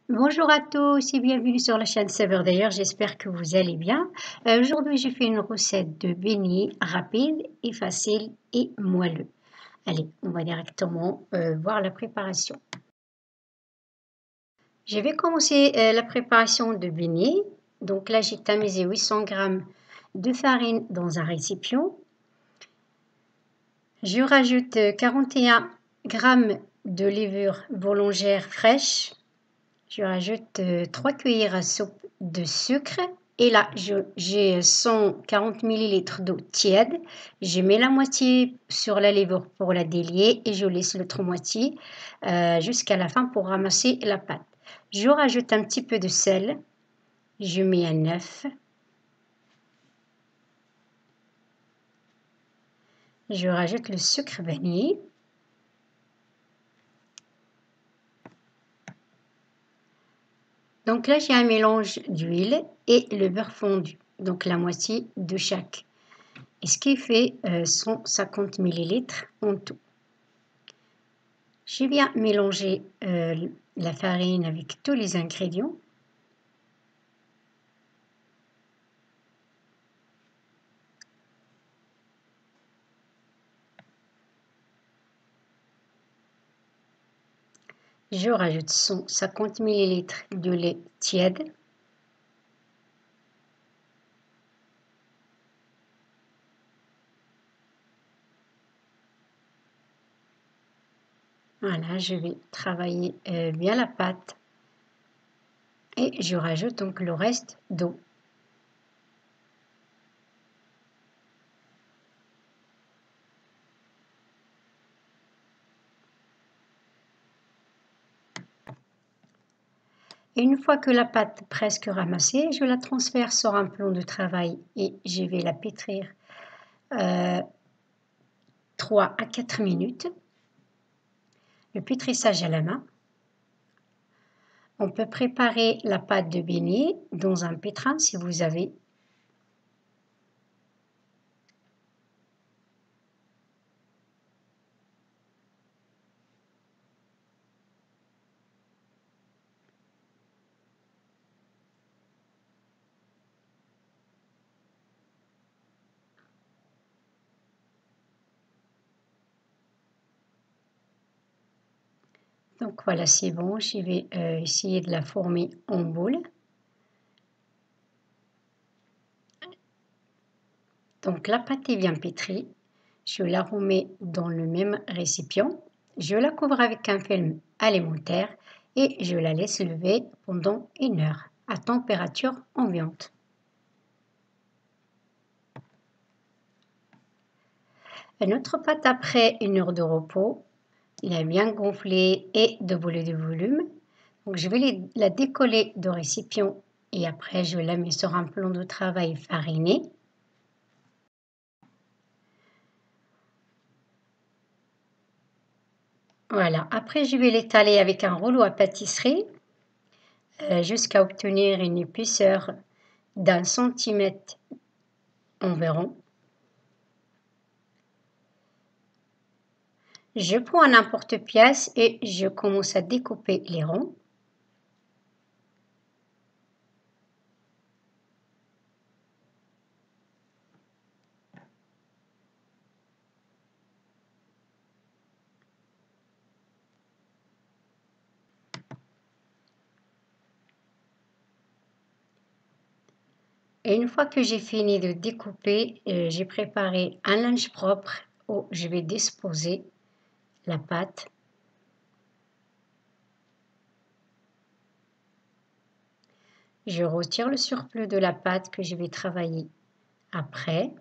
Bonjour à tous et bienvenue sur la chaîne Saveur d'ailleurs, j'espère que vous allez bien. Aujourd'hui, j'ai fait une recette de beignets rapide et facile et moelleux. Allez, on va directement voir la préparation. Je vais commencer la préparation de beignets. Donc là, j'ai tamisé 800 g de farine dans un récipient. Je rajoute 41 g de levure boulangère fraîche. Je rajoute 3 cuillères à soupe de sucre et là j'ai 140 ml d'eau tiède. Je mets la moitié sur la levure pour la délier et je laisse l'autre moitié jusqu'à la fin pour ramasser la pâte. Je rajoute un petit peu de sel. Je mets un œuf. Je rajoute le sucre vanillé. Donc là, j'ai un mélange d'huile et le beurre fondu, donc la moitié de chaque. Et ce qui fait 150 ml en tout. Je viens mélanger la farine avec tous les ingrédients. Je rajoute 150 ml de lait tiède. Voilà, je vais travailler bien la pâte et je rajoute donc le reste d'eau. Et une fois que la pâte est presque ramassée, je la transfère sur un plan de travail et je vais la pétrir 3 à 4 minutes. Le pétrissage à la main. On peut préparer la pâte de beignet dans un pétrin si vous avez. Donc voilà, c'est bon, je vais essayer de la former en boule. Donc la pâte est bien pétrie, je la remets dans le même récipient, je la couvre avec un film alimentaire et je la laisse lever pendant 1 heure à température ambiante. Notre pâte après 1 heure de repos, il a bien gonflé et doublé de volume. Donc je vais la décoller de récipient et après je la mets sur un plan de travail fariné. Voilà, après je vais l'étaler avec un rouleau à pâtisserie jusqu'à obtenir une épaisseur d'1 centimètre environ. Je prends un emporte-pièce et je commence à découper les ronds. Et une fois que j'ai fini de découper, j'ai préparé un linge propre où je vais disposer la pâte. Je retire le surplus de la pâte que je vais travailler après.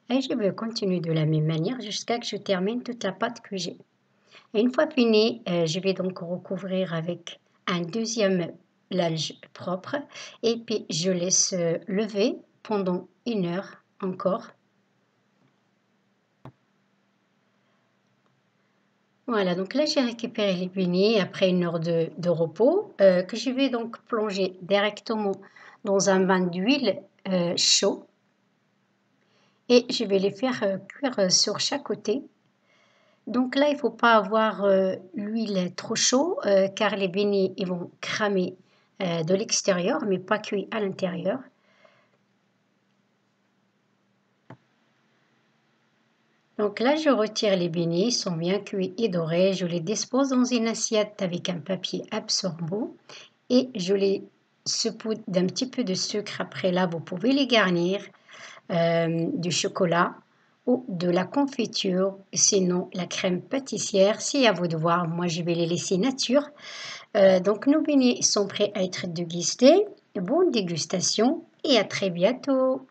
Et je vais continuer de la même manière jusqu'à que je termine toute la pâte que j'ai. Et une fois fini, je vais donc recouvrir avec un deuxième linge propre et puis je laisse lever pendant 1 heure encore. Voilà, donc là j'ai récupéré les beignets après 1 heure de repos que je vais donc plonger directement dans un bain d'huile chaud et je vais les faire cuire sur chaque côté. Donc là, il ne faut pas avoir l'huile trop chaud car les beignets ils vont cramer de l'extérieur mais pas cuits à l'intérieur. Donc là, je retire les beignets, ils sont bien cuits et dorés. Je les dispose dans une assiette avec un papier absorbant et je les saupoudre d'un petit peu de sucre. Après là, vous pouvez les garnir du chocolat ou de la confiture, sinon la crème pâtissière. C'est à vous de voir. Moi, je vais les laisser nature. Donc, nos beignets sont prêts à être dégustés. Bonne dégustation et à très bientôt.